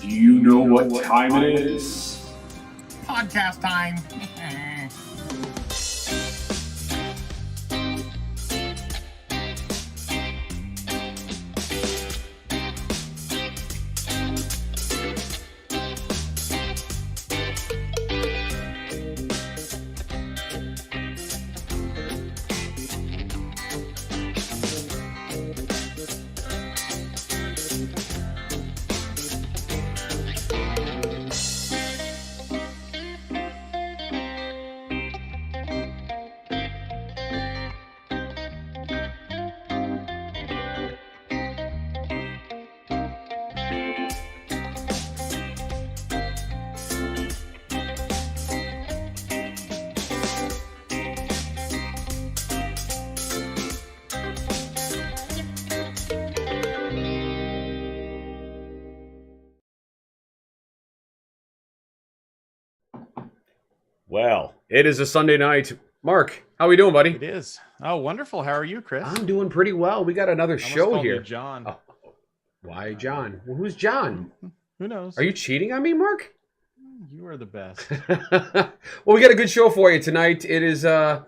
Do you know what time it is? Podcast time. Well, it is a Sunday night. Mark, how are we doing, buddy? It is. Oh, wonderful. How are you, Chris? I'm doing pretty well. We got another I almost show called you here. John. Oh, why John? Well, who's John? Who knows? Are you cheating on me, Mark? You are the best. Well, we got a good show for you tonight. It is going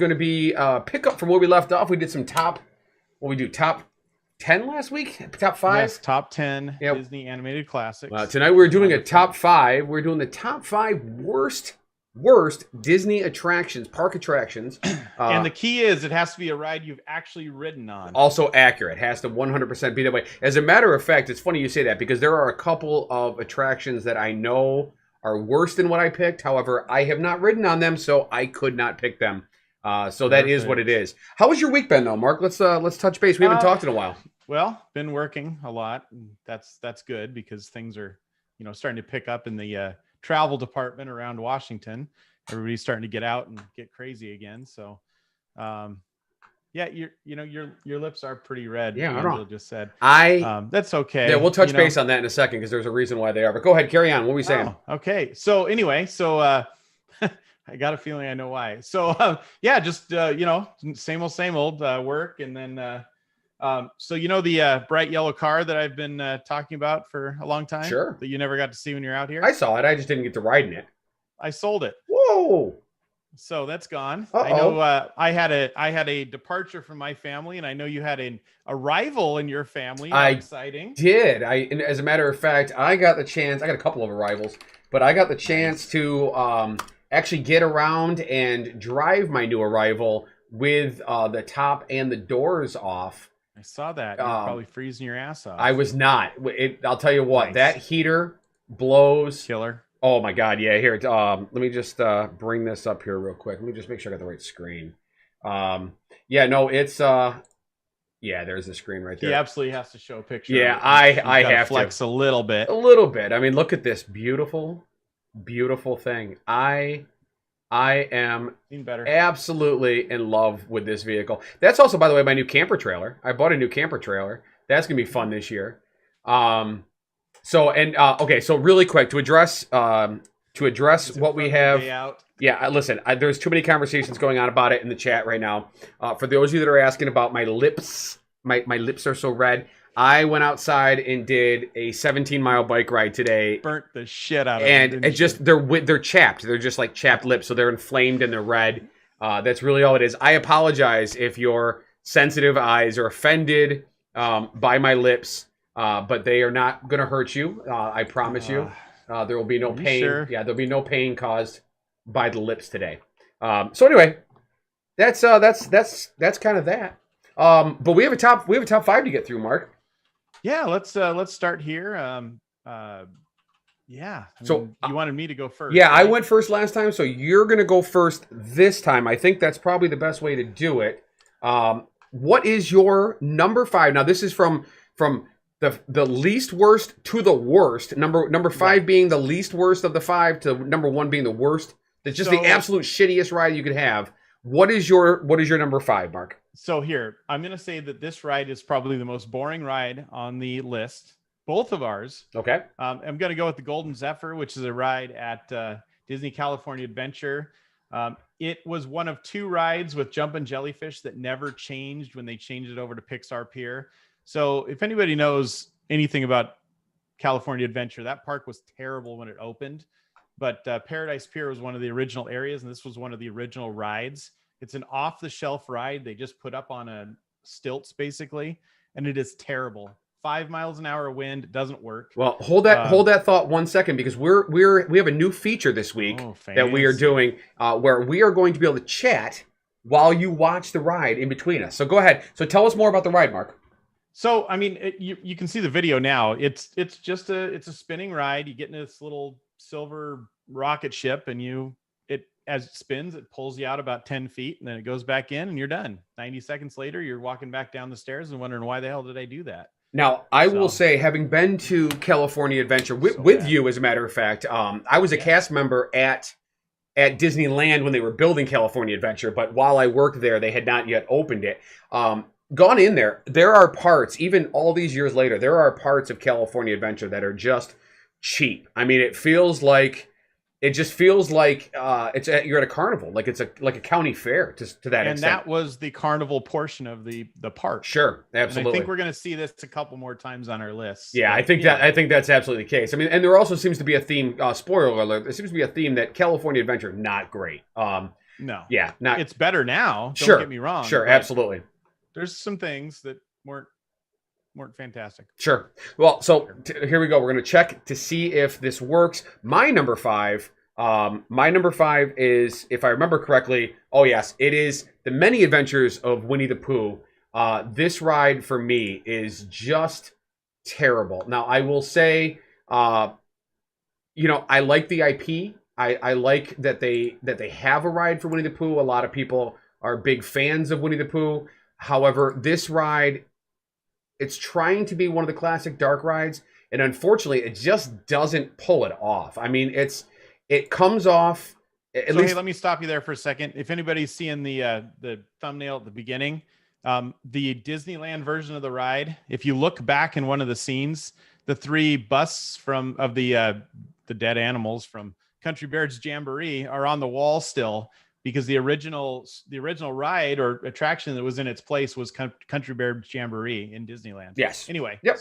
to be pick up from where we left off. We did some top 10 last week? Top 5? Yes, top 10 Yep. Disney animated classics. Tonight we're doing a top 5. We're doing the top 5 worst Disney attractions, park attractions. And the key is it has to be a ride you've actually ridden on. Also accurate. Has to 100% be that way. As a matter of fact, it's funny you say that because there are a couple of attractions that I know are worse than what I picked. However, I have not ridden on them, so I could not pick them. So that is what it is. How was your week been, though, Mark? Let's touch base. We haven't talked in a while. Well, been working a lot. That's good because things are, starting to pick up in the travel department around Washington. Everybody's starting to get out and get crazy again. So, yeah, your lips are pretty red. Yeah, Angela just said. That's okay. Yeah, we'll touch base on that in a second because there's a reason why they are. But go ahead, carry on. What were we saying? Oh, okay. So anyway, I got a feeling I know why. So yeah, just same old work, and then the bright yellow car that I've been talking about for a long time. Sure. That you never got to see when you're out here. I saw it. I just didn't get to ride in it. I sold it. Whoa. So that's gone. Uh-oh. I know I had a departure from my family, and I know you had an arrival in your family. Exciting. And as a matter of fact, I got the chance. I got a couple of arrivals, but I got the chance to actually get around and drive my new arrival with the top and the doors off. I saw that. You're probably freezing your ass off. I was not. I'll tell you what. Nice. That heater blows. Killer. Oh my God! Yeah, here. Let me just bring this up here real quick. Let me just make sure I got the right screen. Yeah, no, it's yeah. There's the screen right there. He absolutely has to show a picture. Yeah, I have to flex a little bit. A little bit. I mean, look at this beautiful thing. I am Seen better. absolutely in love with this vehicle. That's also, by the way, my new camper trailer. I bought a new camper trailer. That's gonna be fun this year. So really quick to address what we have. Yeah, listen, there's too many conversations going on about it in the chat right now. For those of you that are asking about my lips, my lips are so red. I went outside and did a 17-mile bike ride today. Burnt the shit out of and them. it just they're chapped. They're just like chapped lips, so they're inflamed and they're red. That's really all it is. I apologize if your sensitive eyes are offended by my lips. But they are not going to hurt you. I promise you. There will be no pain. Sure? Yeah, there'll be no pain caused by the lips today. So anyway, that's kind of that. But we have a top 5 to get through, Mark. Yeah, let's start here. Yeah. So you wanted me to go first. Yeah, right? I went first last time, so you're going to go first this time. I think that's probably the best way to do it. What is your number 5? Now this is from the least worst to the worst. Number 5 being the least worst of the 5 to number 1 being the worst. That's just the absolute shittiest ride you could have. What is your number 5, Mark? So here, I'm going to say that this ride is probably the most boring ride on the list. Both of ours. Okay. I'm going to go with the Golden Zephyr, which is a ride at Disney California Adventure. It was one of 2 rides with Jumpin' Jellyfish that never changed when they changed it over to Pixar Pier. So if anybody knows anything about California Adventure. That park was terrible when it opened, but Paradise Pier was one of the original areas, and this was one of the original rides. It's an off-the-shelf ride they just put up on a stilts, basically, and it is terrible. 5 miles an hour wind, doesn't work. Well, hold that thought 1 second, because we have a new feature this week that we are doing where we are going to be able to chat while you watch the ride in between us. So go ahead. So tell us more about the ride, Mark. So, I mean, you can see the video now. It's just a spinning ride. You get in this little silver rocket ship, and as it spins, it pulls you out about 10 feet, and then it goes back in, and you're done. 90 seconds later, you're walking back down the stairs and wondering, why the hell did I do that? Now, I will say, having been to California Adventure with you, as a matter of fact, I was a cast member at Disneyland when they were building California Adventure, but while I worked there, they had not yet opened it. Gone in there are parts, even all these years later, there are parts of California Adventure that are just cheap. I mean, it just feels like you're at a carnival, like it's like a county fair to that extent. And that was the carnival portion of the park. Sure, absolutely. And I think we're going to see this a couple more times on our list. Yeah, I think that's absolutely the case. I mean, and there also seems to be a theme. Spoiler alert: there seems to be a theme that California Adventure not great. No. Yeah, not. It's better now. Sure. Don't get me wrong. Sure, absolutely. There's some things that weren't fantastic. Sure. Well, so here we go. We're going to check to see if this works. My number five is, if I remember correctly, oh yes, it is The Many Adventures of Winnie the Pooh. This ride for me is just terrible. Now, I will say, I like the IP. I like that they have a ride for Winnie the Pooh. A lot of people are big fans of Winnie the Pooh. However, this ride, it's trying to be one of the classic dark rides, and unfortunately, it just doesn't pull it off. I mean, it comes off. Hey, let me stop you there for a second. If anybody's seeing the thumbnail at the beginning, the Disneyland version of the ride, if you look back in one of the scenes, the 3 busts of the dead animals from Country Bears Jamboree are on the wall still, because the original ride or attraction that was in its place was Country Bears Jamboree in Disneyland. Yes. Anyway, yep.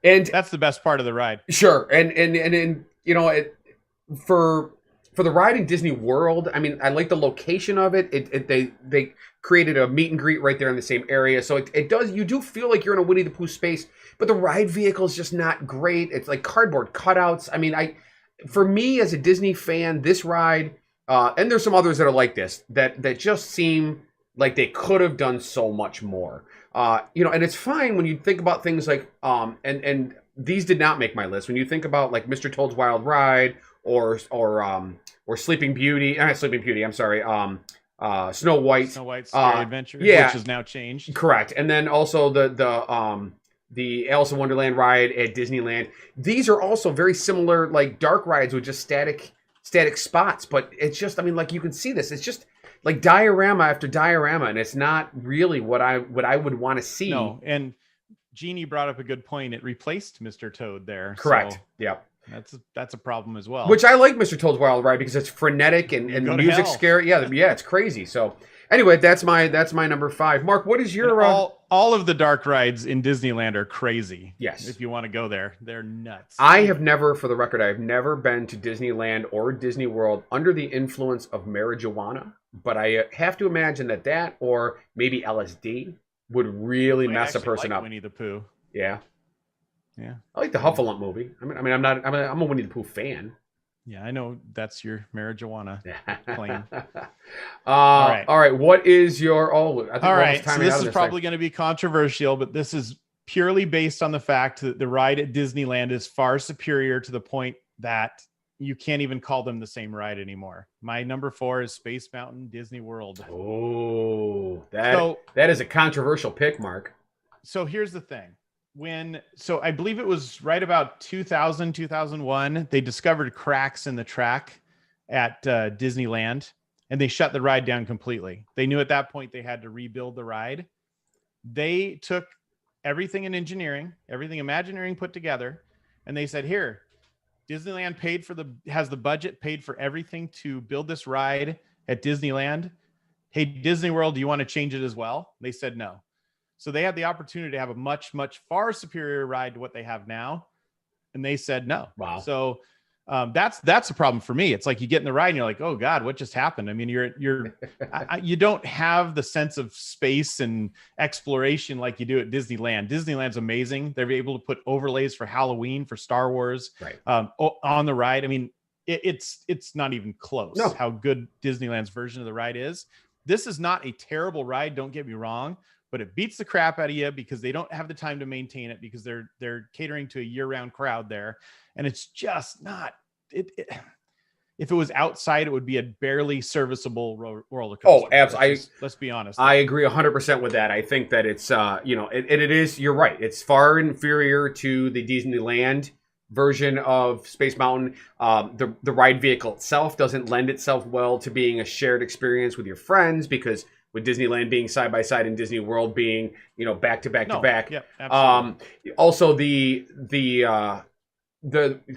And that's the best part of the ride. Sure. And for the ride in Disney World, I mean, I like the location of it. They created a meet and greet right there in the same area, so you do feel like you're in a Winnie the Pooh space. But the ride vehicle is just not great. It's like cardboard cutouts. I mean, for me as a Disney fan, this ride. And there's some others that are like this, that just seem like they could have done so much more. And it's fine when you think about things like, and these did not make my list. When you think about like Mr. Toad's Wild Ride or Sleeping Beauty, I'm sorry, Snow White's Scary Adventure, yeah, which has now changed. Correct. And then also the Alice in Wonderland ride at Disneyland. These are also very similar, like dark rides with just static spots, but it's just, I mean, like you can see this, it's just like diorama after diorama, and it's not really what I would want to see. No, and Jeannie brought up a good point. It replaced Mr. Toad there. Correct. So yep. That's a problem as well. Which I like Mr. Toad's Wild Ride because it's frenetic and the music's scary. Yeah, it's crazy. So anyway, that's my number 5. Mark, what is your all of the dark rides in Disneyland are crazy. Yes. If you want to go there, they're nuts. I have never been to Disneyland or Disney World under the influence of marijuana, but I have to imagine that or maybe LSD would really mess a person up. Winnie the Pooh. Yeah. Yeah. I like the Huffalump movie. I'm a Winnie the Pooh fan. Yeah, I know that's your marijuana claim. All right. What is your all right? So this is probably going to be controversial, but this is purely based on the fact that the ride at Disneyland is far superior to the point that you can't even call them the same ride anymore. My number 4 is Space Mountain Disney World. Oh, that is a controversial pick, Mark. So here's the thing. I believe it was right about 2001, they discovered cracks in the track at Disneyland, and they shut the ride down completely. They knew at that point they had to rebuild the ride. They took everything in engineering, everything Imagineering put together, and they said, here, Disneyland has the budget paid for everything to build this ride at Disneyland. Hey, Disney World, do you want to change it as well? They said no. So they had the opportunity to have a much, much far superior ride to what they have now. and they said no. Wow. So that's a problem for me. It's like you get in the ride and you're like, oh God, what just happened? I mean, you don't have the sense of space and exploration like you do at Disneyland. Disneyland's amazing. They're able to put overlays for Halloween, for Star Wars, Right. On the ride. I mean, it's not even close No. how good Disneyland's version of the ride is. This is not a terrible ride, don't get me wrong, but it beats the crap out of you because they don't have the time to maintain it because they're catering to a year-round crowd there. And it's just not if it was outside, it would be a barely serviceable roller coaster. Oh, absolutely. Let's be honest. I agree 100% with that. I think that it's, it is, you're right. It's far inferior to the Disneyland version of Space Mountain. The ride vehicle itself doesn't lend itself well to being a shared experience with your friends because with Disneyland being side by side and Disney World being, back to back to back. Yeah, absolutely. Also the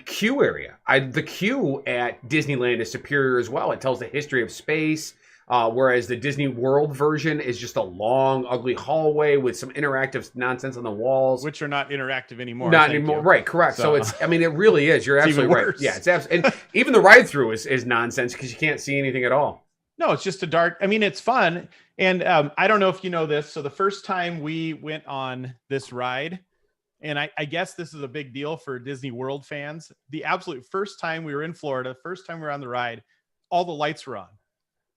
queue area. The queue at Disneyland is superior as well. It tells the history of space, whereas the Disney World version is just a long, ugly hallway with some interactive nonsense on the walls, which are not interactive anymore. Not anymore, right? Correct. So it's, it really is. You're absolutely right. Worse. Yeah, it's and even the ride through is nonsense because you can't see anything at all. No, it's just a dark. I mean, it's fun, and I don't know if you know this. So the first time we went on this ride. And I guess this is a big deal for Disney World fans. The absolute first time we were in Florida, first time we were on the ride, all the lights were on.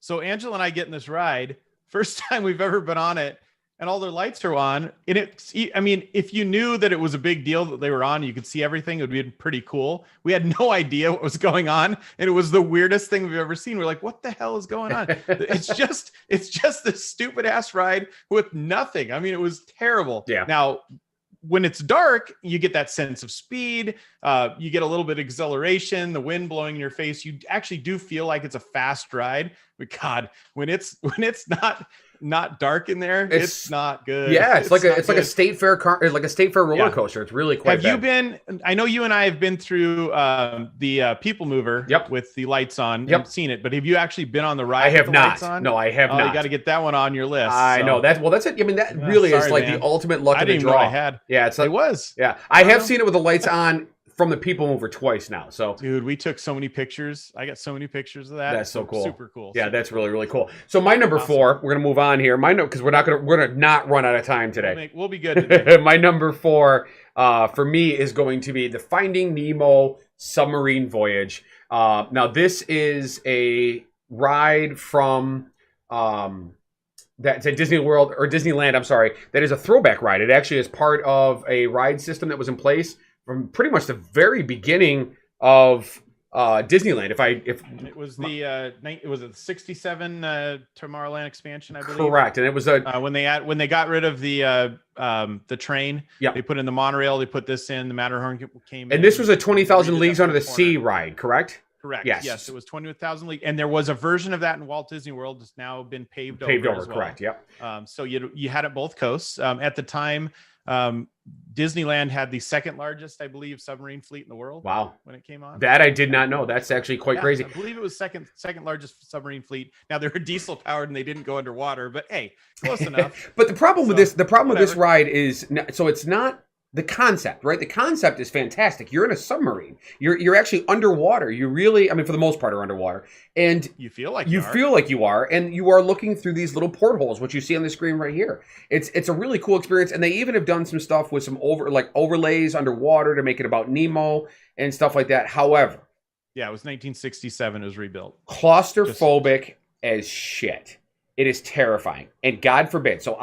So Angela and I get in this ride, first time we've ever been on it, and all their lights are on. And if you knew that it was a big deal that they were on, you could see everything, it would be pretty cool. We had no idea what was going on. And it was the weirdest thing we've ever seen. We're like, what the hell is going on? It's just this stupid ass ride with nothing. I mean, it was terrible. Yeah. Now, when it's dark, you get that sense of speed. You get a little bit of exhilaration, the wind blowing in your face. You actually do feel like it's a fast ride. But God, when it's not dark in there, it's not good. Yeah, it's like a state fair roller coaster. It's really quite bad. Have you been? I know you and I have been through the People Mover with the lights on. Yep. I've seen it, but have you actually been on the ride? I have with the not. Lights on? No, I have not. You got to get that one on your list. I know that. Well, that's it. I mean, that really is like the ultimate luck of the draw. I had. Yeah, it was. Yeah, I have seen it with the lights on from the People Mover twice now. So, dude, we took so many pictures. I got so many pictures of that. That's so cool. Super cool. Yeah, that's really, really cool. So my number 4, we're gonna move on here. Because we're gonna not run out of time today. We'll be good today. My number 4 for me is going to be the Finding Nemo submarine voyage. Now this is a ride from that's at Disney World or Disneyland. I'm sorry, that is a throwback ride. It actually is part of a ride system that was in place from pretty much the very beginning of Disneyland. It was it was a 67 Tomorrowland expansion, I believe. Correct, and it was when they got rid of the train. Yeah, they put in the monorail. They put this in. The Matterhorn came in. And this was a 20,000 Leagues Under the Sea ride, correct? Correct. Yes, it was 20,000 Leagues, and there was a version of that in Walt Disney World. It's now been paved over. As well. Correct. Yep. So you had it both coasts at the time. Disneyland had the second largest, I believe, submarine fleet in the world. Wow. When it came on. That I did not know. That's actually quite crazy. I believe it was second largest submarine fleet. Now they were diesel powered and they didn't go underwater, but hey, close enough. But the problem with this ride is, so it's not the concept, right? The concept is fantastic. You're in a submarine. You're actually underwater. You really, I mean, for the most part, are underwater, and you feel like you are, and you are looking through these little portholes, which you see on the screen right here. It's a really cool experience, and they even have done some stuff with some overlays underwater to make it about Nemo and stuff like that. However, yeah, it was 1967. It was rebuilt. Claustrophobic as shit. It is terrifying, and God forbid. So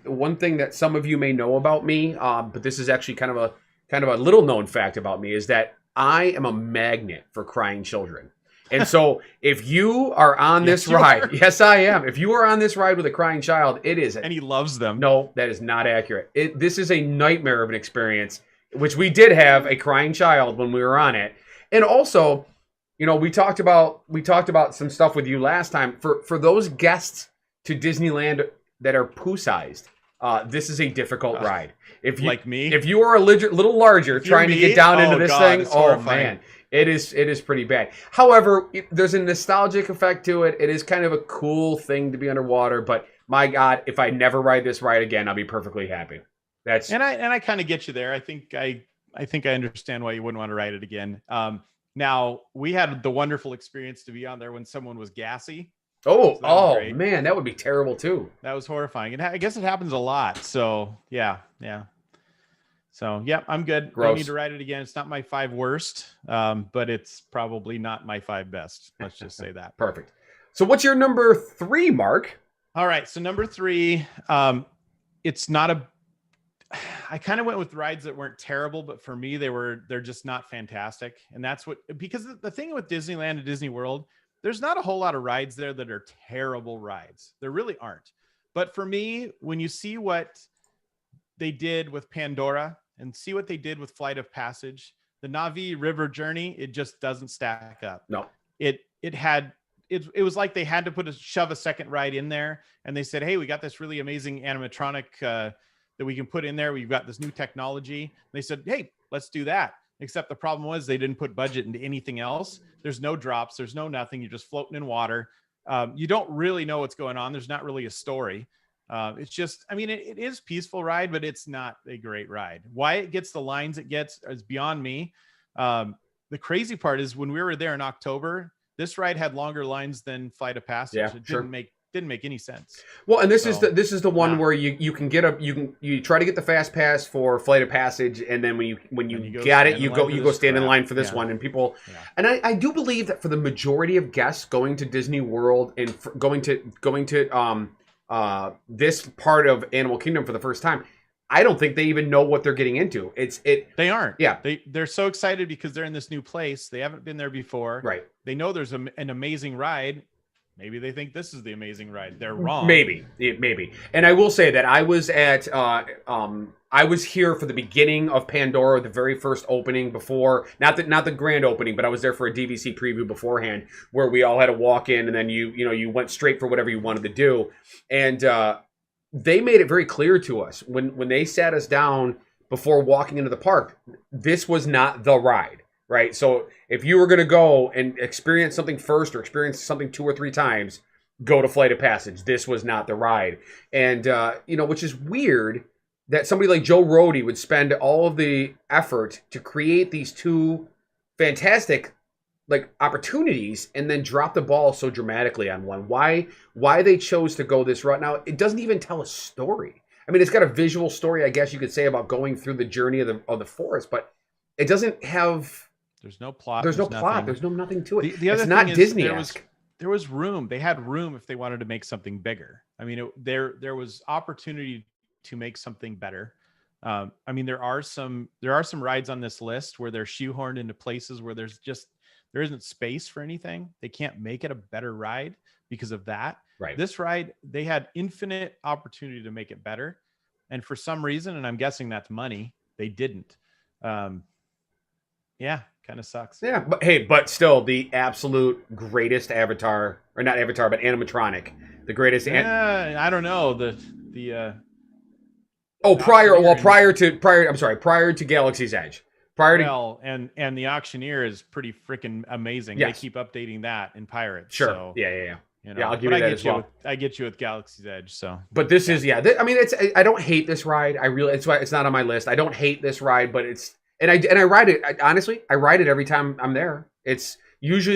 one thing that some of you may know about me, but this is actually kind of a little known fact about me, is that I am a magnet for crying children. And so if you are on this ride, yes, I am. If you are on this ride with a crying child, it is. And he loves them. No, that is not accurate. This is a nightmare of an experience, which we did have a crying child when we were on it. And also, we talked about some stuff with you last time. For those guests to Disneyland that are poo-sized, this is a difficult ride. If you are a little larger trying to get down into this thing, man, it is pretty bad. However, there's a nostalgic effect to it. It is kind of a cool thing to be underwater, but my God, if I never ride this ride again, I'll be perfectly happy. And I kind of get you there. I think I think I understand why you wouldn't want to ride it again. Now we had the wonderful experience to be on there when someone was gassy. Oh, So that was oh great. man, that would be terrible too. That was horrifying. And I guess it happens a lot. So yeah. So yeah, I'm good. Don't Gross. need to ride it again. It's not my 5 worst, but it's probably not my 5 best. Let's just say that. Perfect. So what's your number 3, Mark? All right. So number 3, it's not a. I kind of went with rides that weren't terrible, but for me, they're just not fantastic. And that's because the thing with Disneyland and Disney World, there's not a whole lot of rides there that are terrible rides. There really aren't. But for me, when you see what they did with Pandora and see what they did with Flight of Passage, the Na'vi River Journey, it just doesn't stack up. No. It was like they had to shove a second ride in there, and they said, hey, we got this really amazing animatronic that we can put in there. We've got this new technology. And they said, hey, let's do that. Except the problem was they didn't put budget into anything else. There's no drops. There's no nothing. You're just floating in water. You don't really know what's going on. There's not really a story. It's just, I mean, it is a peaceful ride, but it's not a great ride. Why it gets the lines it gets is beyond me. The crazy part is when we were there in October, this ride had longer lines than Flight of Passage. Yeah, it sure. didn't make any sense. Well, and this So, is the one yeah. where you can get you try to get the fast pass for Flight of Passage, and then when you go got it, stand you in go line for you go this stand in crap. line for this Yeah. one, and people. Yeah. And I do believe that for the majority of guests going to Disney World and going to this part of Animal Kingdom for the first time, I don't think they even know what they're getting into. They aren't. Yeah. They're so excited because they're in this new place. They haven't been there before. Right. They know there's an amazing ride. Maybe they think this is the amazing ride. They're wrong. Maybe. And I will say that I was at I was here for the beginning of Pandora, the very first opening before, not the grand opening, but I was there for a DVC preview beforehand where we all had to walk in, and then you went straight for whatever you wanted to do. And they made it very clear to us when they sat us down before walking into the park, this was not the ride. Right. So if you were going to go and experience something first or experience something 2 or 3 times, go to Flight of Passage. This was not the ride. And, which is weird that somebody like Joe Rohde would spend all of the effort to create these 2 fantastic opportunities and then drop the ball so dramatically on one. Why they chose to go this route. Now, it doesn't even tell a story. I mean, it's got a visual story, I guess you could say, about going through the journey of the forest, but it doesn't have... There's no plot. There's no plot. nothing. There's nothing to it. The other it's not thing is Disney-esque. there was room. They had room if they wanted to make something bigger. I mean, there was opportunity to make something better. I mean, there are some rides on this list where they're shoehorned into places where there isn't space for anything. They can't make it a better ride because of that. Right. This ride, they had infinite opportunity to make it better, and for some reason, and I'm guessing that's money, they didn't. Yeah, kind of sucks. Yeah, but still the absolute greatest Avatar, or not Avatar, but animatronic, the greatest. I don't know the prior to Galaxy's Edge, and the Auctioneer is pretty freaking amazing. Yes. They keep updating that in Pirates. Sure. So, Yeah. you know, Yeah, I'll give but you that as well. I get you with Galaxy's Edge. So, But this is I mean, I don't hate this ride. It's why it's not on my list. I don't hate this ride, but it's. And I ride it. Honestly, I ride it every time I'm there. It's usually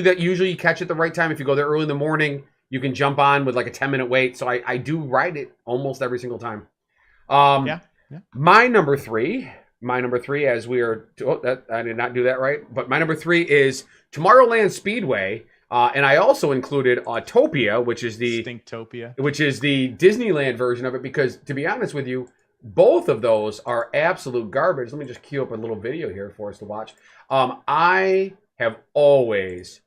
you catch it the right time. If you go there early in the morning, you can jump on with like a 10-minute wait. So I do ride it almost every single time. Yeah. My number three, as we are. I did not do that right. But my number 3 is Tomorrowland Speedway, and I also included Autopia, which is the Stinktopia, which is the Disneyland version of it. Because to be honest with you, both of those are absolute garbage. Let me just cue up a little video here for us to watch. I have always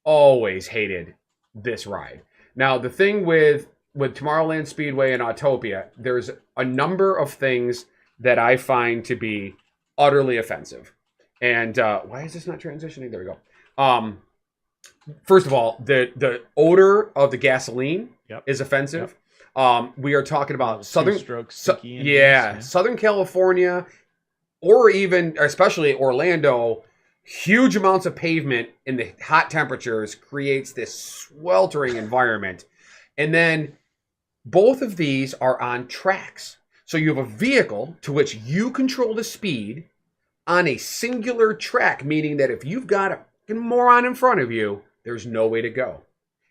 hated this ride. Now, the thing with Tomorrowland Speedway and Autopia, there's a number of things that I find to be utterly offensive. And why is this not transitioning? There we go. First of all, the odor of the gasoline is offensive. Yep. We are talking about Southern California, or even especially Orlando. Huge amounts of pavement in the hot temperatures creates this sweltering environment. And then both of these are on tracks. So you have a vehicle to which you control the speed on a singular track, meaning that if you've got a fucking moron in front of you, there's no way to go.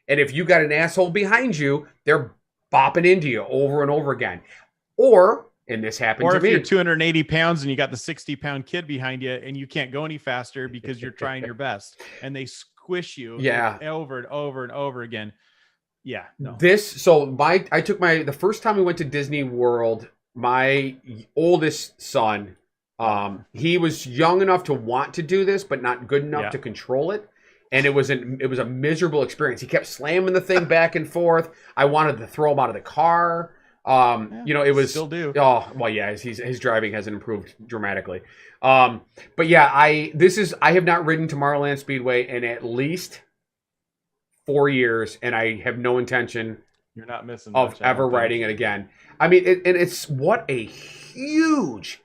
And if you got an asshole behind you, they're bopping into you over and over again. Or, and this happened to Or me. if you're 280 pounds and you got the 60-pound kid behind you and you can't go any faster because you're trying your best and they squish you over and over and over again. Yeah. No. I took the first time we went to Disney World, my oldest son, he was young enough to want to do this, but not good enough to control it. And it was a miserable experience. He kept slamming the thing back and forth. I wanted to throw him out of the car. It was still do. Oh, well, yeah, his driving hasn't improved dramatically. But yeah, I have not ridden Tomorrowland Speedway in at least 4 years, and I have no intention You're not missing of much, ever riding it again. I mean, it's what a huge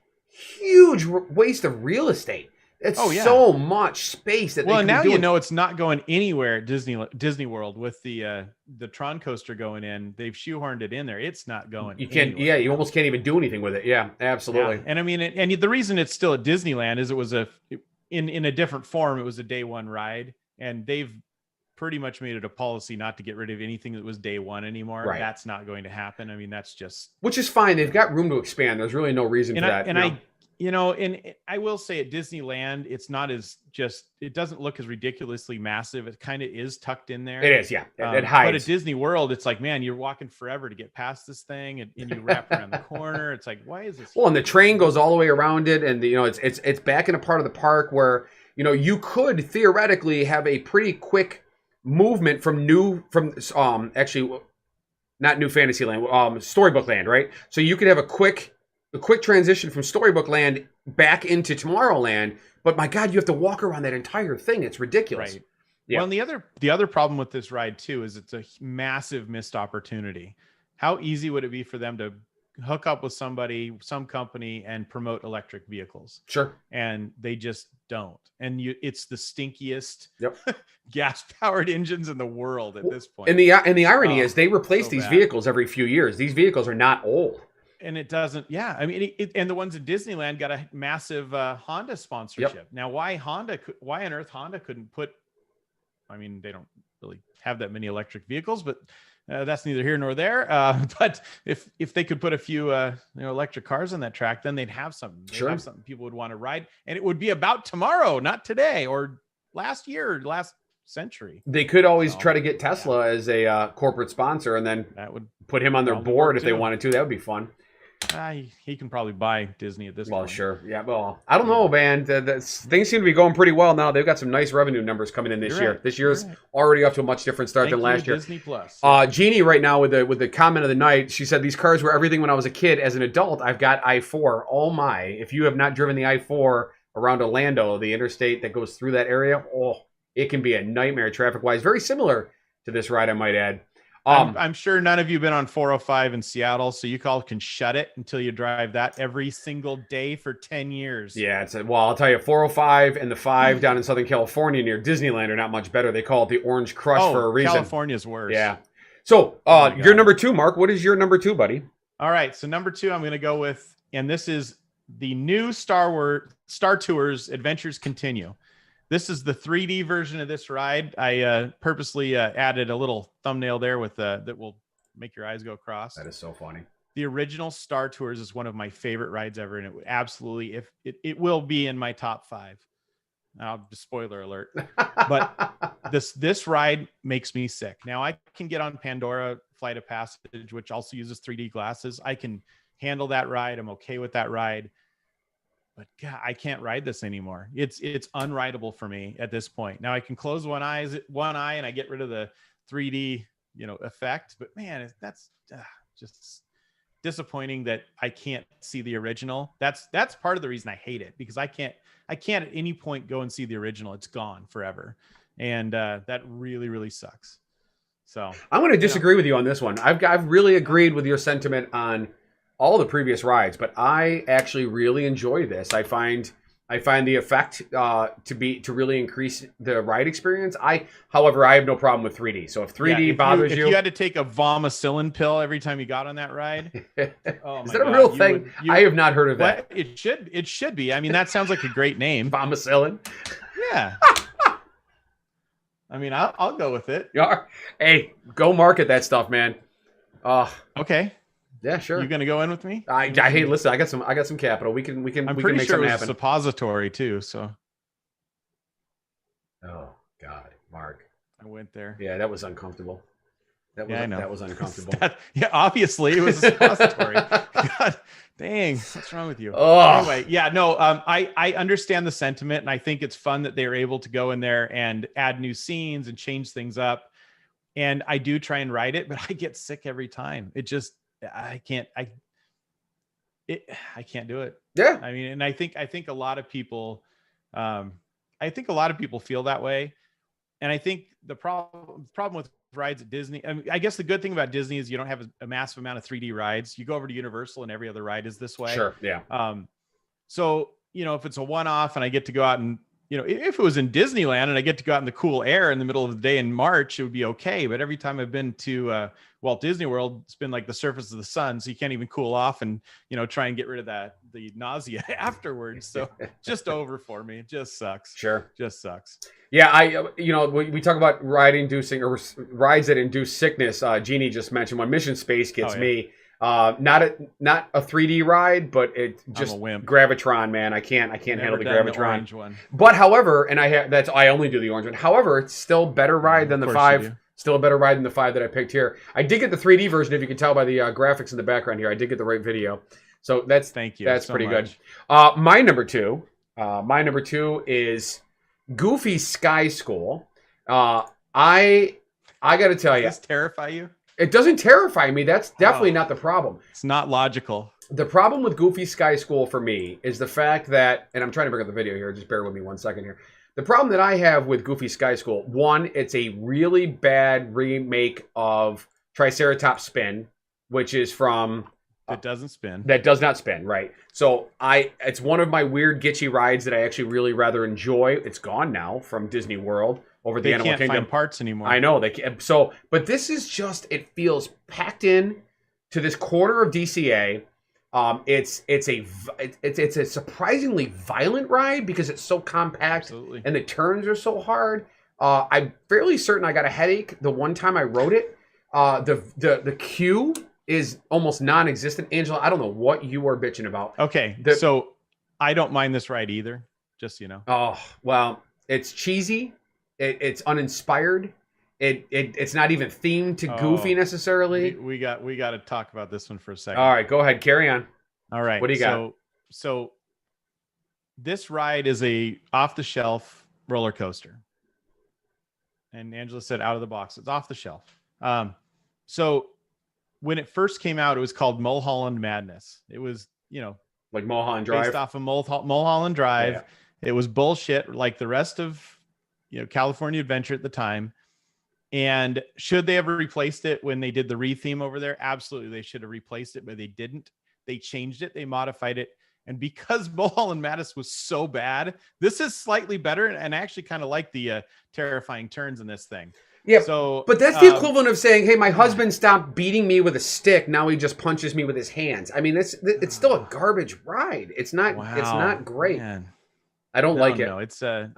waste of real estate. It's so much space that. Well, they and now do it's not going anywhere at Disney World with the Tron coaster going in. They've shoehorned it in there. It's not going. You can't. Anywhere. Yeah, you almost can't even do anything with it. Yeah, absolutely. Yeah. And I mean, and the reason it's still at Disneyland is it was in a different form. It was a day one ride, and they've pretty much made it a policy not to get rid of anything that was day one anymore. Right. That's not going to happen. I mean, that's just, which is fine. They've got room to expand. There's really no reason for that. And I will say at Disneyland, it's not it doesn't look as ridiculously massive. It kind of is tucked in there. It is, yeah. It hides. But at Disney World, it's like, man, you're walking forever to get past this thing, and you wrap around the corner. It's like, why is this? Well, and the train goes all the way around it, and it's back in a part of the park where you could theoretically have a pretty quick movement actually not New Fantasyland, Storybook Land, right? So you could have a quick transition from Storybook Land back into Tomorrowland, but my God, you have to walk around that entire thing. It's ridiculous. Right. Yeah. Well, and the other problem with this ride too is it's a massive missed opportunity. How easy would it be for them to hook up with some company and promote electric vehicles? Sure. And they just don't. And it's the stinkiest Yep. gas-powered engines in the world at this point. And the irony is they replace these bad. vehicles every few years. These vehicles are not old. And it doesn't, yeah. I mean, and the ones at Disneyland got a massive Honda sponsorship. Yep. Now, why on earth Honda couldn't put? I mean, they don't really have that many electric vehicles, but that's neither here nor there. But if they could put a few electric cars on that track, then they'd have something. They'd have something people would want to ride, and it would be about tomorrow, not today or last year, or last century. They could always try to get Tesla as a corporate sponsor, and then that would put him on their board if they wanted to. That would be fun. He can probably buy Disney at this point. Well, sure. Yeah, well, I don't know, man. Things seem to be going pretty well now. They've got some nice revenue numbers coming in this year. Right. This year's already off to a much different start than last year. Disney Plus. Jeannie right now with the comment of the night, she said, these cars were everything when I was a kid. As an adult, I've got I-4. Oh, my. If you have not driven the I-4 around Orlando, the interstate that goes through that area, it can be a nightmare traffic-wise. Very similar to this ride, I might add. I'm sure none of you have been on 405 in Seattle, so you can shut it until you drive that every single day for 10 years. Yeah, I'll tell you, 405 and the 5 down in Southern California near Disneyland are not much better. They call it the Orange Crush for a reason. California's worse. Yeah. So, your number 2, Mark. What is your number 2, buddy? All right, so number 2, I'm going to go with, and this is the new Star Tours Adventures Continue. This is the 3D version of this ride. I purposely added a little thumbnail there with that will make your eyes go cross. That is so funny. The original Star Tours is one of my favorite rides ever, and it would absolutely, it will be in my top 5. I'll just spoiler alert. But this ride makes me sick. Now I can get on Pandora Flight of Passage, which also uses 3D glasses. I can handle that ride. I'm okay with that ride. But God, I can't ride this anymore. It's unrideable for me at this point. Now I can close one eye and I get rid of the 3D, effect. But man, that's just disappointing that I can't see the original. That's part of the reason I hate it, because I can't at any point go and see the original. It's gone forever, and that really, really sucks. So I'm going to disagree with you on this one. I've really agreed with your sentiment on all the previous rides, but I actually really enjoy this. I find I find the effect to really increase the ride experience. However, I have no problem with 3D. So if 3D bothers if you had to take a vomicillin pill every time you got on that ride, oh is that a real thing? I have not heard of that. It should be. I mean, that sounds like a great name. Vomicillin. Yeah. I mean, I'll go with it. Yeah. Hey, go market that stuff, man. Okay. Yeah, sure. You gonna go in with me? Hey, listen, I got some capital. We can I'm we pretty can make sure it something was happen. suppository too. So. Oh God, Mark. I went there. Yeah, that was uncomfortable. That was uncomfortable. Yeah, obviously it was a suppository. God dang, what's wrong with you? Oh. Anyway, yeah, no, I understand the sentiment, and I think it's fun that they're able to go in there and add new scenes and change things up. And I do try and ride it, but I get sick every time. I can't do it. Yeah. I mean, and I think a lot of people, feel that way. And I think the problem with rides at Disney, I mean, I guess the good thing about Disney is you don't have a massive amount of 3D rides. You go over to Universal and every other ride is this way. Sure. Yeah. So, if it's a one-off and I get to go out and, if it was in Disneyland and I get to go out in the cool air in the middle of the day in March, it would be okay. But every time I've been to Walt Disney World, it's been like the surface of the sun. So you can't even cool off and, try and get rid of the nausea afterwards. So just over for me. It just sucks. Sure. Just sucks. Yeah, we talk about ride-inducing or rides that induce sickness. Jeannie just mentioned one. Mission Space gets me. Not a 3D ride, but it just Gravitron, man. I can't handle the Gravitron. The orange one. But however, and I only do the orange one. However, it's still better ride than the 5. Still a better ride than the 5 that I picked here. I did get the 3D version, if you can tell by the graphics in the background here. I did get the right video, so that's pretty good. My number two is Goofy Sky School. I got to tell you, does this terrify you? It doesn't terrify me. That's definitely not the problem. It's not logical. The problem with Goofy Sky School for me is the fact that, and I'm trying to bring up the video here, just bear with me 1 second here. The problem that I have with Goofy Sky School, one, it's a really bad remake of Triceratops Spin, which is from... That doesn't spin. That does not spin, right. So it's one of my weird gitchy rides that I actually really rather enjoy. It's gone now from Disney World over the Animal Kingdom. They can't find parts anymore. I know. But this is just, it feels packed in to this corner of DCA. It's a surprisingly violent ride because it's so compact. Absolutely. And the turns are so hard. I'm fairly certain I got a headache the one time I rode it. The queue is almost non-existent. Angela, I don't know what you are bitching about. Okay, so I don't mind this ride either, just so you know. Oh, well, it's cheesy. It's uninspired. It's not even themed to Goofy necessarily. We got to talk about this one for a second. All right, go ahead. Carry on. All right. What do you got? So this ride is a off-the-shelf roller coaster. And Angela said out of the box. It's off the shelf. So when it first came out, it was called Mulholland Madness. It was, like Mulholland Drive. Based off of Mulholland Drive. Yeah. It was bullshit like the rest of, California Adventure at the time. And should they have replaced it when they did the retheme over there? Absolutely. They should have replaced it, but they didn't. They changed it. They modified it. And because Mulholland Madness was so bad, this is slightly better. And I actually kind of like the terrifying turns in this thing. Yeah, but that's the equivalent of saying, hey, my husband stopped beating me with a stick. Now he just punches me with his hands. I mean, it's still a garbage ride. It's not great. Man. I don't like it. No, I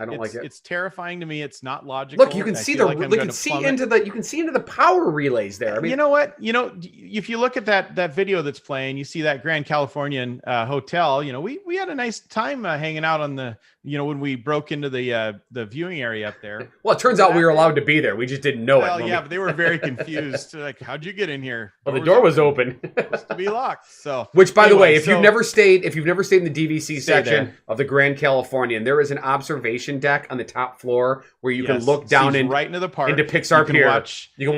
don't like it. It's terrifying to me. It's not logical. Look, you can see you can see into the power relays there. I mean, you know what? If you look at that video that's playing, you see that Grand Californian hotel. We had a nice time hanging out on the when we broke into the viewing area up there. Well, it turns out we were allowed to be there. We just didn't know it. Well, yeah, but they were very confused. Like, how'd you get in here? Well, the door was open. Supposed to be locked. So, which, by the way, if you've never stayed in the DVC section there. of the Grand Californian, there is an observation deck on the top floor where you can look down right into the park, into Pixar Pier. You can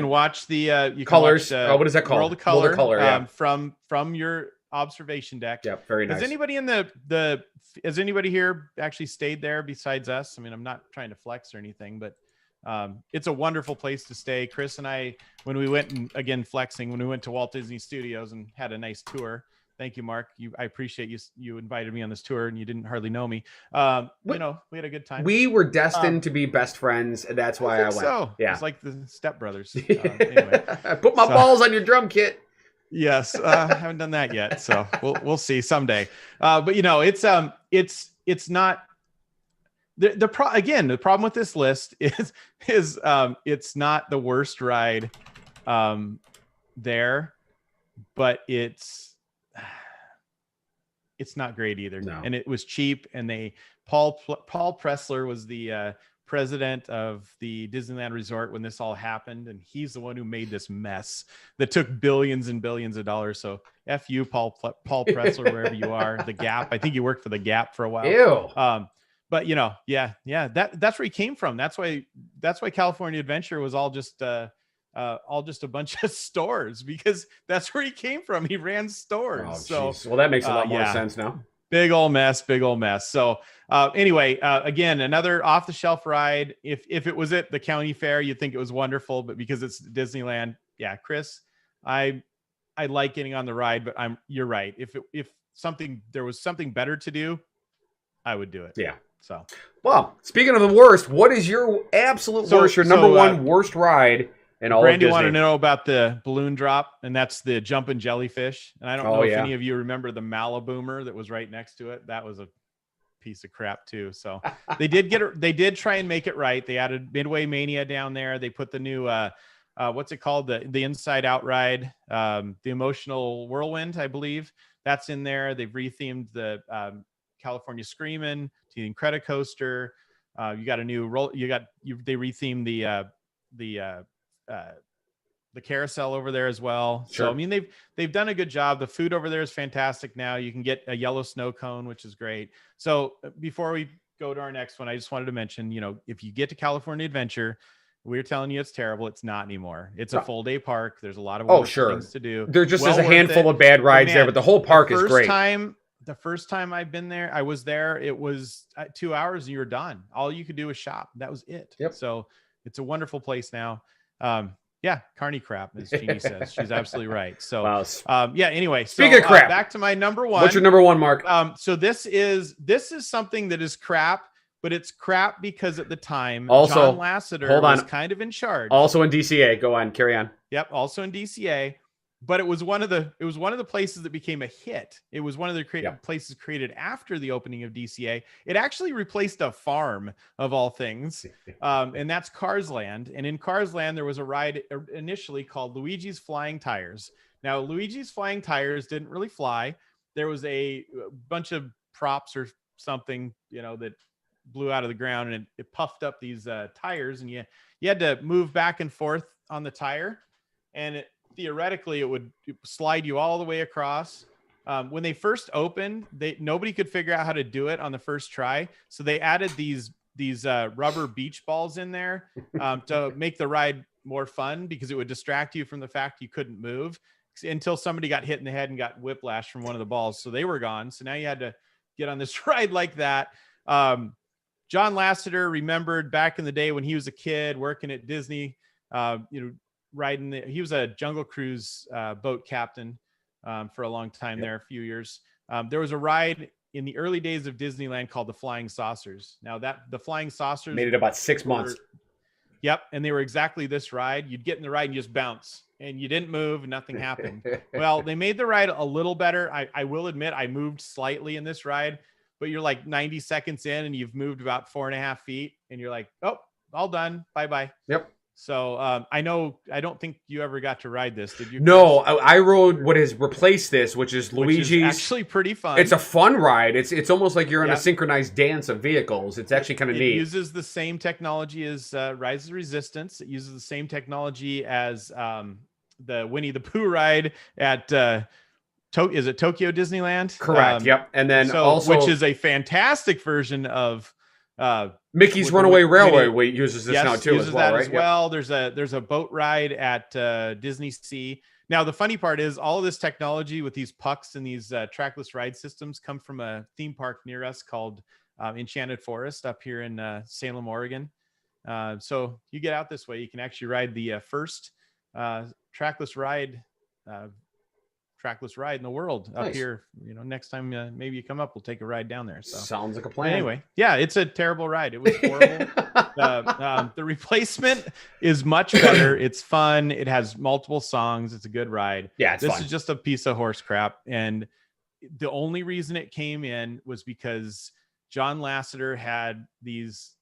watch the colors. What is that called? World of Color. Yeah. From your observation deck. Yeah, very nice. Has anybody has anybody here actually stayed there besides us? I mean, I'm not trying to flex or anything, but it's a wonderful place to stay. Chris and I, when we went, and again flexing, when we went to Walt Disney Studios and had a nice tour, Thank you, Mark. I appreciate you invited me on this tour, and you didn't hardly know me. We had a good time. We were destined to be best friends, and that's why I went. So Yeah, it's like the Step Brothers. Anyway, put my balls on your drum kit. Yes, I haven't done that yet, so we'll see someday. But it's not the problem with this list is it's not the worst ride there, but it's not great either. No. And it was cheap, and Paul Pressler was the president of the Disneyland Resort when this all happened, and he's the one who made this mess that took billions and billions of dollars. So F you, Paul Pressler, wherever you are. The Gap, I think you worked for the Gap for a while. Ew. But that's where he came from. That's why California Adventure was all just a bunch of stores, because that's where he came from. He ran stores. Oh, so well, that makes a lot more sense now. Big old mess. So anyway, again, another off the shelf ride. If it was at the county fair, you'd think it was wonderful, but because it's Disneyland, yeah, Chris, I like getting on the ride, but you're right. If there was something better to do, I would do it. Yeah. So, well, speaking of the worst, what is your absolute worst? Your number one worst ride in all of Disney? Brandy wanted to know about the balloon drop, and that's the jumping jellyfish. And I don't know if any of you remember the Maliboomer that was right next to it. That was a piece of crap too. So they did try and make it right. They added Midway Mania down there. They put the new what's it called, the Inside Out ride, the Emotional Whirlwind, I believe, that's in there. They've rethemed the California Screamin' to the Incredicoaster. You got a new roll. They rethemed the carousel over there as well. Sure. So I mean, they've done a good job. The food over there is fantastic. Now you can get a yellow snow cone, which is great. So before we go to our next one, I just wanted to mention, if you get to California Adventure, we're telling you it's terrible. It's not anymore. It's a full day park. There's a lot of things to do. There just is a handful of bad rides there, but the whole park is great. The first time I've been there, I was there. It was 2 hours and you were done. All you could do was shop. That was it. Yep. So it's a wonderful place now. Carney crap, as Jeannie says. She's absolutely right. So, anyway. Speaking of crap, back to my number one. What's your number one, Mark? So this is something that is crap, but it's crap because at the time, also, John Lasseter was kind of in charge. Also in DCA. Go on, carry on. Yep. Also in DCA. But it was one of the places that became a hit. It was one of the places created after the opening of DCA. It actually replaced a farm, of all things, and that's Cars Land. And in Cars Land, there was a ride initially called Luigi's Flying Tires. Now, Luigi's Flying Tires didn't really fly. There was a bunch of props or something, that blew out of the ground, and it puffed up these tires, and you had to move back and forth on the tire, and theoretically it would slide you all the way across. When they first opened, nobody could figure out how to do it on the first try, so they added these rubber beach balls in there to make the ride more fun, because it would distract you from the fact you couldn't move, until somebody got hit in the head and got whiplash from one of the balls, so they were gone. So now you had to get on this ride like that. John Lasseter remembered back in the day when he was a kid working at Disney, he was a Jungle Cruise boat captain for a long time there, a few years. There was a ride in the early days of Disneyland called the Flying Saucers. Now the Flying Saucers made it about 6 months. Yep. And they were exactly this ride. You'd get in the ride and just bounce, and you didn't move and nothing happened. Well, they made the ride a little better. I will admit I moved slightly in this ride, but you're like 90 seconds in and you've moved about 4.5 feet and you're like, oh, all done. Bye-bye. Yep. So I don't think you ever got to ride this, did you? No, I rode what has replaced this, which is Luigi's. Which is actually pretty fun. It's a fun ride. It's almost like you're in a synchronized dance of vehicles. It's actually kind of neat. It uses the same technology as Rise of Resistance. It uses the same technology as the Winnie the Pooh ride at is it Tokyo Disneyland? Correct. Yep. And then also, which is a fantastic version of Mickey's Runaway Railway uses this now too, uses as well, that right? as well. There's a boat ride at Disney Sea. Now the funny part is all of this technology with these pucks and these trackless ride systems come from a theme park near us called Enchanted Forest up here in Salem, Oregon. So you get out this way, you can actually ride the first trackless ride trackless ride in the world up Nice. here. Next time maybe you come up, we'll take a ride down there. So Sounds like a but plan. anyway, yeah, it's a terrible ride. It was horrible. The replacement is much better. It's fun. It has multiple songs. It's a good ride. Yeah, it's This fun. is just a piece of horse crap. And the only reason it came in was because John Lasseter had these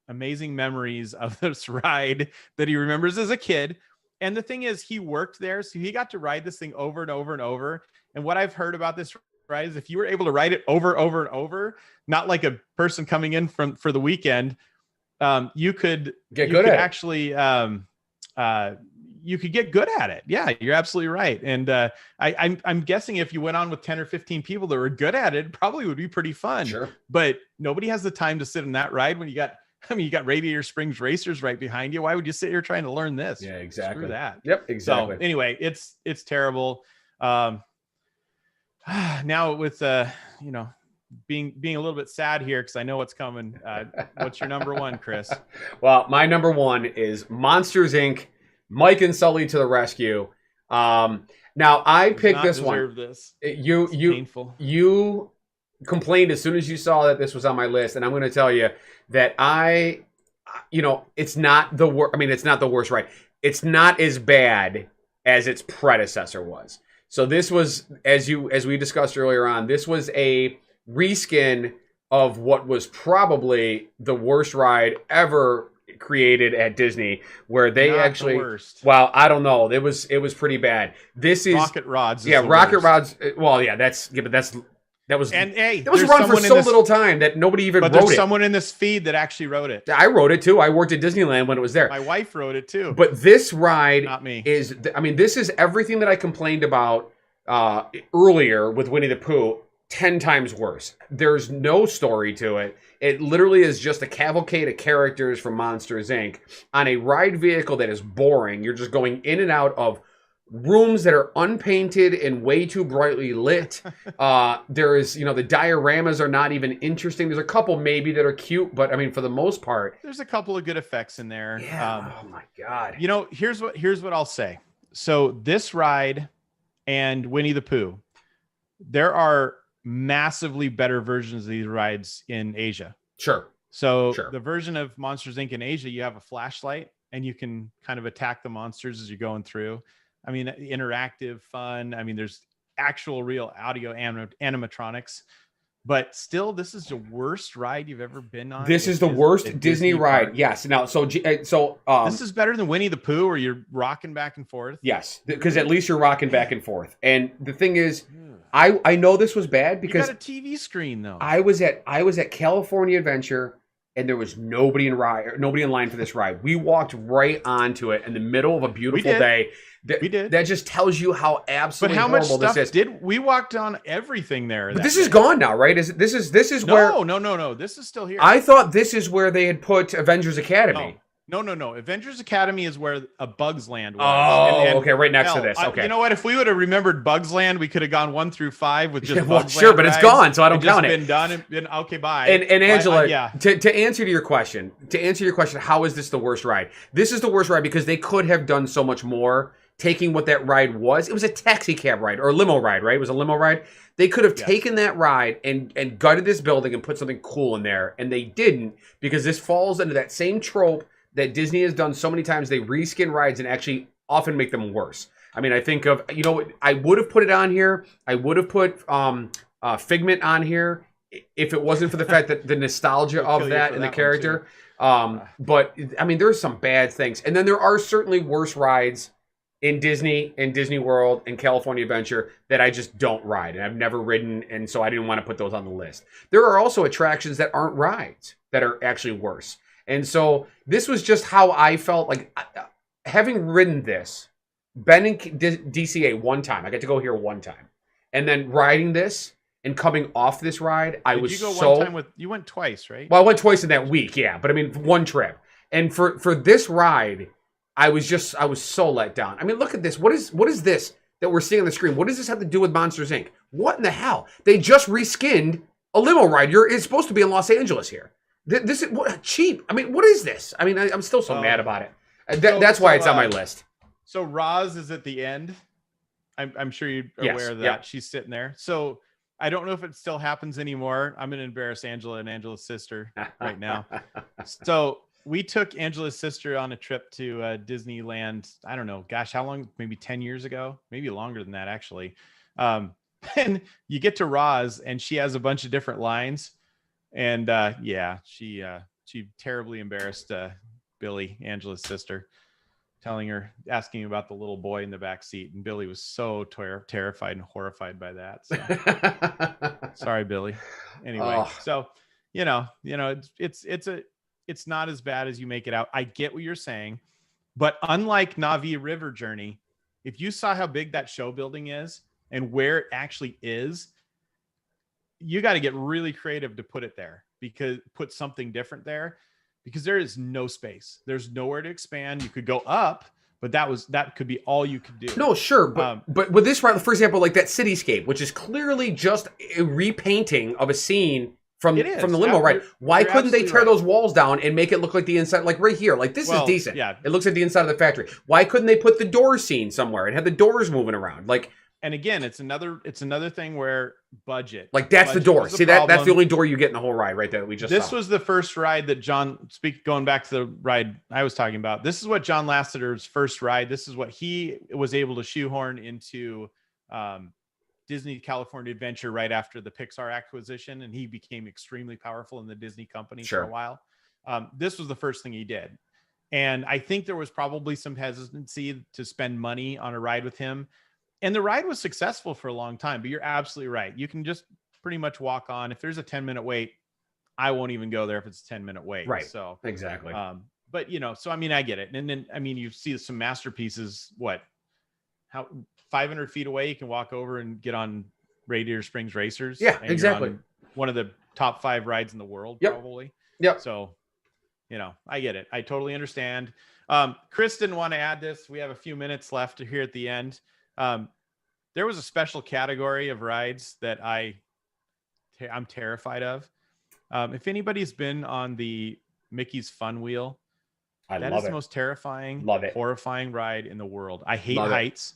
amazing memories of this ride that he remembers as a kid. And the thing is, he worked there, so he got to ride this thing over and over and over. And what I've heard about this ride is if you were able to ride it over and over, not like a person coming in for the weekend, you could Get good at it. actually you could get good at it. Yeah, you're absolutely right. And I'm guessing if you went on with 10 or 15 people that were good at it, probably would be pretty fun. Sure. But nobody has the time to sit in that ride when you got Radiator Springs Racers right behind you. Why would you sit here trying to learn this? Yeah, exactly. Screw that. Yep, exactly. So anyway, it's terrible. Now with being a little bit sad here because I know what's coming. What's your number one, Chris? Well, my number one is Monsters Inc. Mike and Sully to the rescue. Now I picked this one. This. You Painful. you complained as soon as you saw that this was on my list, and I'm going to tell you that it's not the worst. I mean, it's not the worst ride. It's not as bad as its predecessor was. So this was, as we discussed earlier on, this was a reskin of what was probably the worst ride ever created at Disney, where they Not actually, the worst. well, I don't know, it was pretty bad. This is Rocket Rods. yeah, Rocket Rods. Well, yeah, that was And hey, that was there's run for someone in so this- little time that nobody even But wrote there's it. someone in this feed that actually wrote it. I wrote it too. I worked at Disneyland when it was there. My wife wrote it too. But this ride Not me. is, I mean, this is everything that I complained about earlier with Winnie the Pooh, 10 times worse. There's no story to it. It literally is just a cavalcade of characters from Monsters, Inc. on a ride vehicle that is boring. You're just going in and out of rooms that are unpainted and way too brightly lit. There is, the dioramas are not even interesting. There's a couple maybe that are cute, but I mean, for the most part, There's a couple of good effects in there. oh my God. Here's what I'll say. So this ride and Winnie the Pooh, there are massively better versions of these rides in Asia. Sure. So Sure. the version of Monsters Inc. in Asia, you have a flashlight and you can kind of attack the monsters as you're going through. I mean, interactive, fun. I mean, there's actual real audio animatronics, but still, this is the worst ride you've ever been on. This It is the worst a Disney ride. park. Yes. Now, so This is better than Winnie the Pooh, where you're rocking back and forth. yes, because at least you're rocking back and forth. And the thing is, I know this was bad You because got a TV screen though. I was at California Adventure and there was nobody in line for this ride. We walked right onto it in the middle of a beautiful did. day. We did. That just tells you how But absolutely how much horrible stuff this is. did we walked on everything there? But that this is day. gone now, right? This is where No. This is still here. I thought this is where they had put Avengers Academy. No. Avengers Academy is where a Bugs Land was. Oh, okay, right next to hell, this. Okay. you know what? If we would have remembered Bugs Land, we could have gone 1 through 5 with just Yeah, well, Bugs sure, Land but it's rides gone, so I don't and just count it. Been done and been okay. Bye. And Angela, yeah. to answer your question, how is this the worst ride? This is the worst ride because they could have done so much more. Taking what that ride was, it was a taxi cab ride or a limo ride, right? It was a limo ride. They could have taken that ride and gutted this building and put something cool in there, and they didn't because this falls into that same trope that Disney has done so many times. They reskin rides and actually often make them worse. I mean, I think of, I would have put it on here. I would have put Figment on here if it wasn't for the fact that the nostalgia I'll of kill you that for and the that one, character. But I mean, there's some bad things, and then there are certainly worse rides in Disney World and California Adventure that I just don't ride, and I've never ridden, and so I didn't want to put those on the list. There are also attractions that aren't rides that are actually worse. And so this was just how I felt like having ridden this, been in DCA one time. I got to go here one time. And then riding this and coming off this ride, I was Did you go so... one time you went twice, right? Well, I went twice in that week, yeah. But I mean, one trip. And for this ride, I was so let down. I mean, look at this. What is this that we're seeing on the screen? What does this have to do with Monsters, Inc.? What in the hell? They just reskinned a limo ride. It's supposed to be in Los Angeles here. This is cheap. I mean, what is this? I mean, I'm still so mad about it. That's why it's on my list. So Roz is at the end. I'm sure you're Yes, aware of that. yep. She's sitting there. So I don't know if it still happens anymore. I'm going to embarrass Angela and Angela's sister right now. So we took Angela's sister on a trip to Disneyland. I don't know, gosh, how long? Maybe 10 years ago, maybe longer than that, actually. And you get to Roz and she has a bunch of different lines. And yeah, she terribly embarrassed Billy, Angela's sister, asking about the little boy in the back seat. And Billy was so terrified and horrified by that. So sorry, Billy. Anyway, so, it's not as bad as you make it out. I get what you're saying, but unlike Na'vi River Journey, if you saw how big that show building is and where it actually is, you got to get really creative to put it there, put something different there, because there is no space. There's nowhere to expand. You could go up, but that could be all you could do. No, sure, but with this ride, for example, like that cityscape, which is clearly just a repainting of a scene from the limo ride. Why couldn't they tear those walls down and make it look like the inside, like right here? Like this is decent. Yeah. It looks like the inside of the factory. Why couldn't they put the door scene somewhere and have the doors moving around? Like, and again, it's another thing where budget. Like that's the door. See, that's the only door you get in the whole ride right there that we just This saw. was the first ride that going back to the ride I was talking about. This is what John Lasseter's first ride. This is what he was able to shoehorn into Disney California Adventure right after the Pixar acquisition, and he became extremely powerful in the Disney company for a while. This was the first thing he did. And I think there was probably some hesitancy to spend money on a ride with him. And the ride was successful for a long time, but you're absolutely right. You can just pretty much walk on. If there's a 10-minute wait, I won't even go there if it's a 10-minute wait. Right. So exactly. But so I mean, I get it. And then you see some masterpieces. How 500 feet away, you can walk over and get on Radiator Springs Racers. Yeah, exactly. One of the top 5 rides in the world, probably. Yep. So, I get it. I totally understand. Chris didn't want to add this. We have a few minutes left here at the end. There was a special category of rides that I'm terrified of. If anybody's been on the Mickey's Fun Wheel, that is the most terrifying, horrifying ride in the world. I hate heights.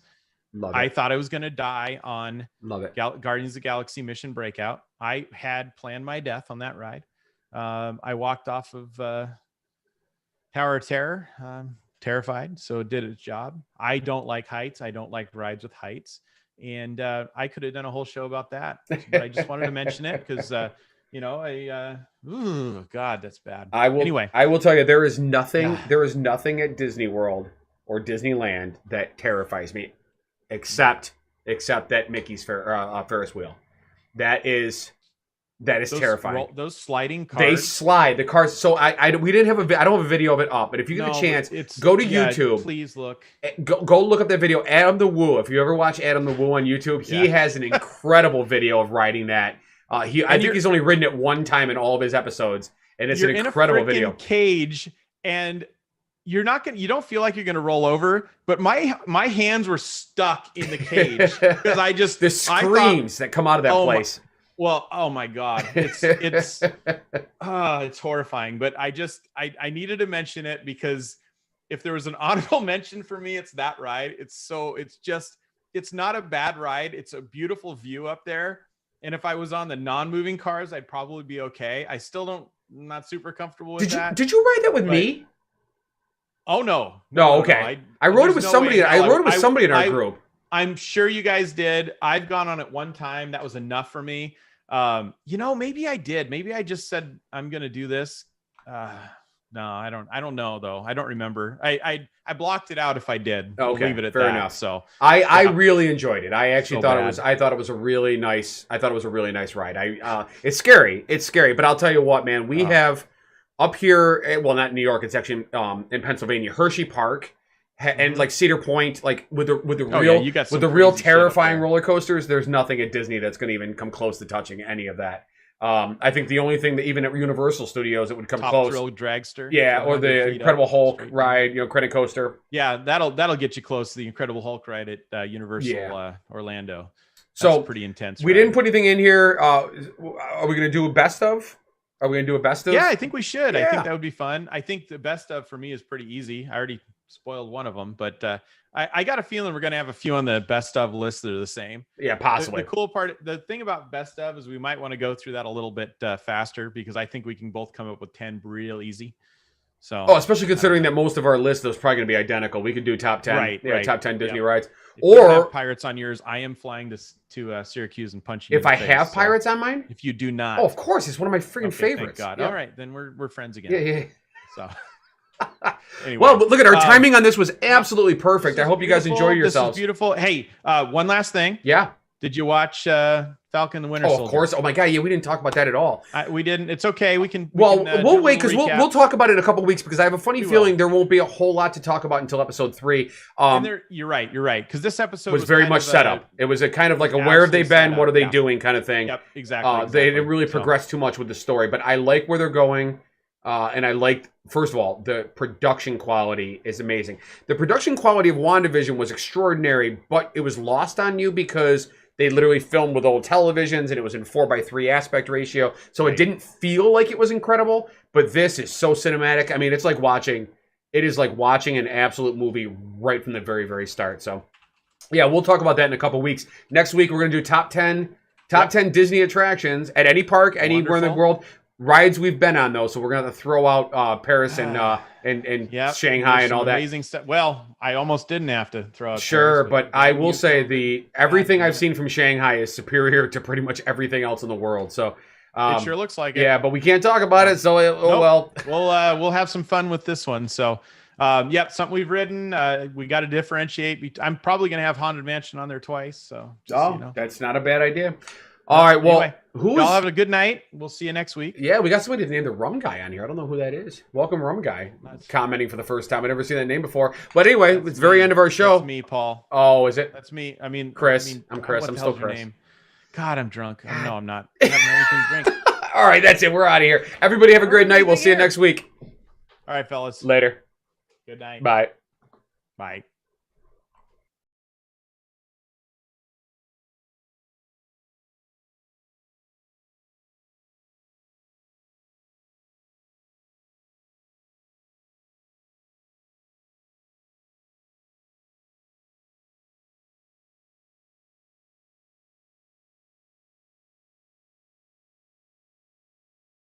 I thought I was going to die on Guardians of the Galaxy Mission Breakout. I had planned my death on that ride. I walked off of Tower of Terror, terrified, so it did its job. I don't like heights. I don't like rides with heights. And I could have done a whole show about that. But I just wanted to mention it because, God, that's bad. I will tell you, there is nothing at Disney World or Disneyland that terrifies me except that Mickey's Ferris wheel. That is terrifying. Those sliding cars. They slide the cars. So I don't have a video of it up, but if you get a chance, go to YouTube. Please look. Go look up that video. Adam the Woo. If you ever watch Adam the Woo on YouTube, he has an incredible video of riding that. I think he's only ridden it one time in all of his episodes, and it's an incredible video. Cage, and you don't feel like you're gonna roll over, but my hands were stuck in the cage because the screams that come out of that place. Well, oh my God, it's horrifying. But I needed to mention it because if there was an honorable mention for me, it's that ride. It's not a bad ride. It's a beautiful view up there. And if I was on the non-moving cars, I'd probably be okay. I still I'm not super comfortable with that. Did you ride that with me? Oh no. Okay. I rode it with somebody. I rode it with somebody in our group. I'm sure you guys did. I've gone on it one time. That was enough for me. Maybe I did. Maybe I just said I'm gonna do this. No, I don't know though. I don't remember. I blocked it out if I did. Okay, we'll leave it at fair that. enough. So I really enjoyed it. I actually thought it was a really nice ride. It's scary. But I'll tell you what, man, we have up here, well, not in New York, it's actually in Pennsylvania, Hershey Park. And like Cedar Point, like with the real terrifying roller coasters, there's nothing at Disney that's going to even come close to touching any of that. I think the only thing that even at Universal Studios that would come close, Thrill Dragster, or the Incredible Hulk ride, Credit Coaster. Yeah, that'll get you close to the Incredible Hulk ride at Universal Orlando. That's pretty intense. We didn't put anything in here. Are we going to do a best of? Are we going to do a best of? Yeah, I think we should. Yeah. I think that would be fun. I think the best of for me is pretty easy. I already spoiled one of them, but I got a feeling we're going to have a few on the best of list that are the same. Yeah, possibly. The cool part, the thing about best of is we might want to go through that a little bit faster because I think we can both come up with 10 real easy. So, especially considering that most of our list is probably going to be identical. We could do top 10, Right. top 10 Disney Yep. rides. if you don't Or have Pirates on yours, I am flying to Syracuse and punching you if in I the face, have so Pirates on mine, if you do not, oh, of course, it's one of my freaking okay, favorites. Thank God. Yeah. All right, then we're friends again. Yeah. So, anyway, Well, but look at our timing on this was absolutely perfect. I hope you guys enjoy This yourselves. is beautiful. Hey, one last thing. Yeah. Did you watch Falcon the Winter Oh, Soldier? of course. Oh my God. Yeah, we didn't talk about that at all. We didn't. It's okay. We can. Well, do a we'll wait little because recap. we'll talk about it in a couple of weeks because I have a funny We feeling will. there won't be a whole lot to talk about until episode 3. And you're right. Because this episode Was very kind much of set up. It was a kind of like a was where have they absolutely been, set what up, are they yeah. doing kind of thing. Yep. Exactly. They didn't really So, progress too much with the story, but I like where they're going. And I liked, first of all, the production quality is amazing. The production quality of WandaVision was extraordinary, but it was lost on you because they literally filmed with old televisions and it was in 4:3 aspect ratio. So it didn't feel like it was incredible, but this is so cinematic. I mean, it is like watching an absolute movie right from the very, very start. So yeah, we'll talk about that in a couple weeks. Next week, we're going to do top 10 Disney attractions at any park, anywhere in the Wonderful. world. Rides we've been on though, so we're gonna throw out Paris and Yep. Shanghai There's and all some that. Amazing stuff. Well, I almost didn't have to throw out. Sure, Paris, but I will you- say everything I've seen from Shanghai is superior to pretty much everything else in the world. So It sure looks like it. yeah, but we can't talk about it. So Nope. well. We'll have some fun with this one. So, yep, something we've ridden. We got to differentiate. I'm probably going to have Haunted Mansion on there twice. So, just, Oh, that's not a bad idea. All right, well, Anyway, who y'all is? have a good night. We'll see you next week. Yeah, we got somebody named the Rum Guy on here. I don't know who that is. Welcome, Rum Guy. Commenting for the first time. I've never seen that name before. But anyway, it's very end of our show. That's me, Paul. Oh, is it? That's me. I mean, Chris. I'm Chris. what I'm the still hell's your Chris. name? God, I'm drunk. No, I'm not. I haven't had anything to drink. All right, that's it. We're out of here. Everybody have a great night. We'll see you next week. All right, fellas. Later. Good night. Bye. Bye.